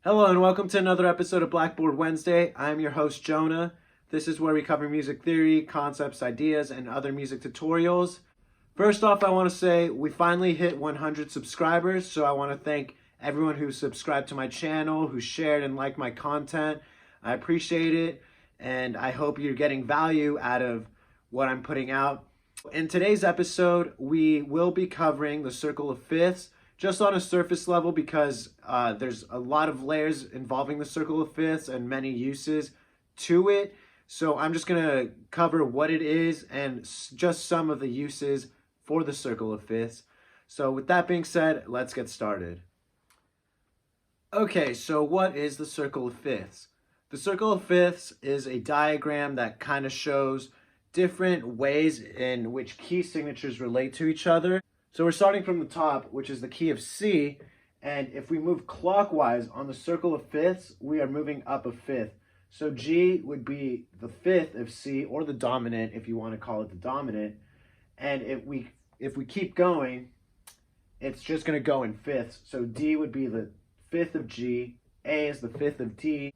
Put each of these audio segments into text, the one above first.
Hello and welcome to another episode of Blackboard Wednesday. I'm your host, Jonah. This is where we cover music theory, concepts, ideas, and other music tutorials. First off, I want to say we finally hit 100 subscribers, so I want to thank everyone who subscribed to my channel, who shared and liked my content. I appreciate it, and I hope you're getting value out of what I'm putting out. In today's episode, we will be covering the circle of fifths, just on a surface level because there's a lot of layers involving the circle of fifths and many uses to it. So I'm just going to cover what it is and just some of the uses for the circle of fifths. So with that being said, let's get started. Okay, so what is the circle of fifths? The circle of fifths is a diagram that kind of shows different ways in which key signatures relate to each other. So we're starting from the top, which is the key of C, and if we move clockwise on the circle of fifths, we are moving up a fifth. So G would be the fifth of C, or the dominant, if you want to call it the dominant. And if we keep going, it's just going to go in fifths. So D would be the fifth of G, A is the fifth of D.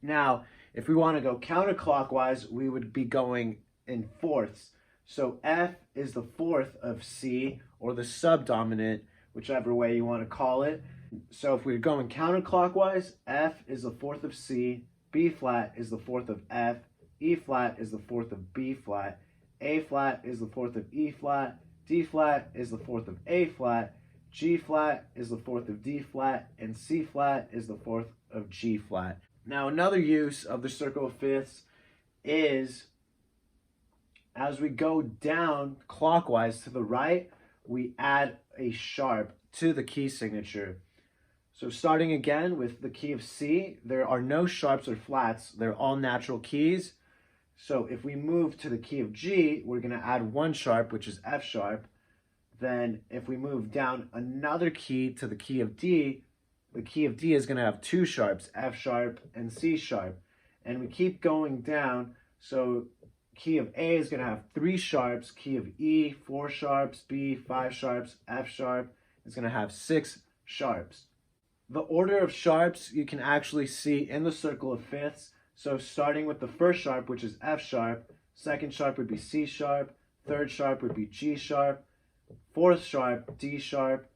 Now, if we want to go counterclockwise, we would be going in fourths. So F is the fourth of C, or the subdominant, whichever way you want to call it. So if we're going counterclockwise, F is the fourth of C, B flat is the fourth of F, E flat is the fourth of B flat, A flat is the fourth of E flat, D flat is the fourth of A flat, G flat is the fourth of D flat, and C flat is the fourth of G flat. Now another use of the circle of fifths is as we go down clockwise to the right, we add a sharp to the key signature. So starting again with the key of C, there are no sharps or flats. They're all natural keys. So if we move to the key of G, we're going to add one sharp, which is F sharp. Then if we move down another key to the key of D, the key of D is going to have two sharps, F sharp and C sharp. And we keep going down, so key of A is going to have three sharps, key of E, four sharps, B, five sharps, F sharp is going to have six sharps. The order of sharps you can actually see in the circle of fifths. So starting with the first sharp, which is F sharp, second sharp would be C sharp, third sharp would be G sharp, fourth sharp, D sharp,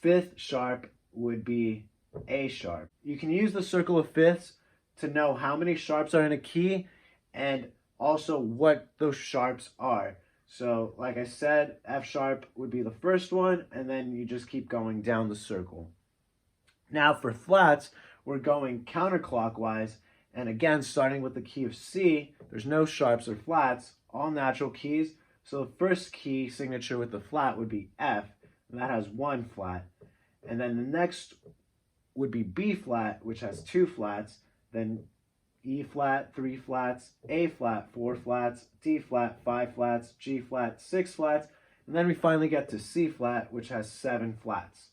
fifth sharp would be A sharp. You can use the circle of fifths to know how many sharps are in a key and also what those sharps are. So like I said, F sharp would be the first one, and then you just keep going down the circle. Now for flats, we're going counterclockwise, and again starting with the key of C, there's no sharps or flats, all natural keys. So the first key signature with the flat would be F, and that has one flat. And then the next would be B flat, which has two flats, then E flat, three flats, A flat, four flats, D flat, five flats, G flat, six flats, and then we finally get to C flat, which has seven flats.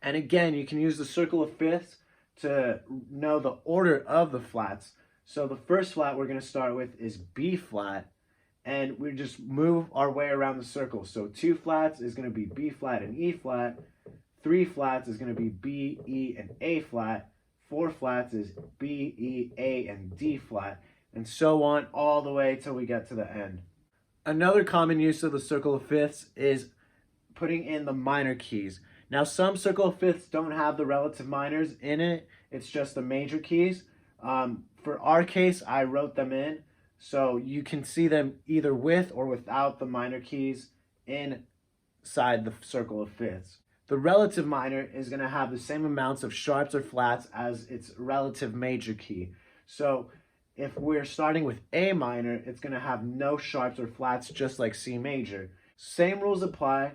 And again, you can use the circle of fifths to know the order of the flats. So the first flat we're going to start with is B flat, and we just move our way around the circle. So two flats is going to be B flat and E flat, three flats is going to be B, E, and A flat, four flats is B, E, A, and D flat, and so on all the way till we get to the end. Another common use of the circle of fifths is putting in the minor keys. Now some circle of fifths don't have the relative minors in it, it's just the major keys. For our case, I wrote them in, so you can see them either with or without the minor keys inside the circle of fifths. The relative minor is going to have the same amounts of sharps or flats as its relative major key. So if we're starting with A minor, it's going to have no sharps or flats, just like C major. Same rules apply.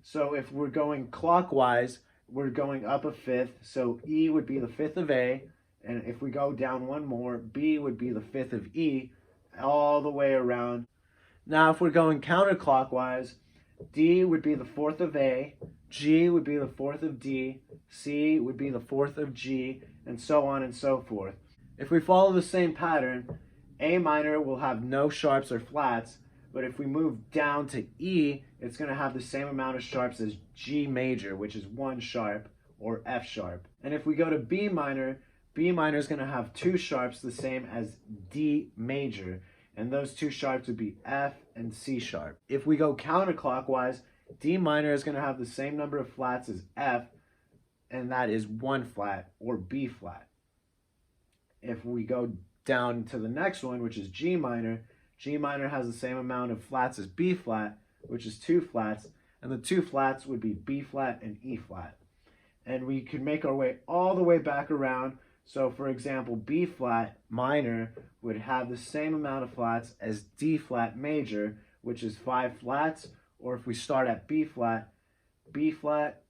So if we're going clockwise, we're going up a fifth. So E would be the fifth of A. And if we go down one more, B would be the fifth of E, all the way around. Now if we're going counterclockwise, D would be the fourth of A, G would be the fourth of D, C would be the fourth of G, and so on and so forth. If we follow the same pattern, A minor will have no sharps or flats, but if we move down to E, it's going to have the same amount of sharps as G major, which is one sharp, or F sharp. And if we go to B minor is going to have two sharps the same as D major, and those two sharps would be F and C sharp. If we go counterclockwise, D minor is going to have the same number of flats as F, and that is 1 flat, or B flat. If we go down to the next one, which is G minor has the same amount of flats as B flat, which is 2 flats, and the 2 flats would be B flat and E flat. And we could make our way all the way back around. So for example, B flat minor would have the same amount of flats as D flat major, which is 5 flats. Or if we start at B flat, E flat,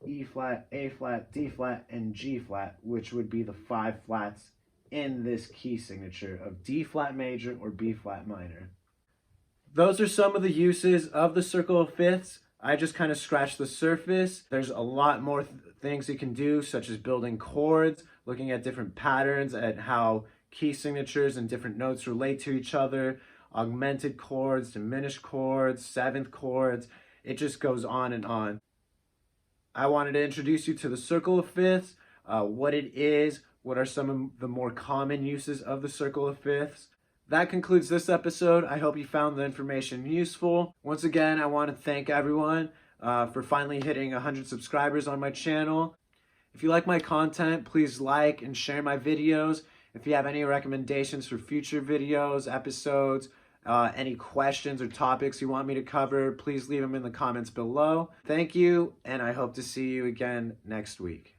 A flat, D flat, and G flat, which would be the 5 flats in this key signature of D flat major or B flat minor. Those are some of the uses of the circle of fifths. I just kind of scratched the surface. There's a lot more things you can do, such as building chords, looking at different patterns, at how key signatures and different notes relate to each other, augmented chords, diminished chords, seventh chords. It just goes on and on. I wanted to introduce you to the circle of fifths, what it is, what are some of the more common uses of the circle of fifths. That concludes this episode. I hope you found the information useful. Once again, I want to thank everyone for finally hitting 100 subscribers on my channel. If you like my content, please like and share my videos. If you have any recommendations for future videos, episodes, any questions or topics you want me to cover, please leave them in the comments below. Thank you, and I hope to see you again next week.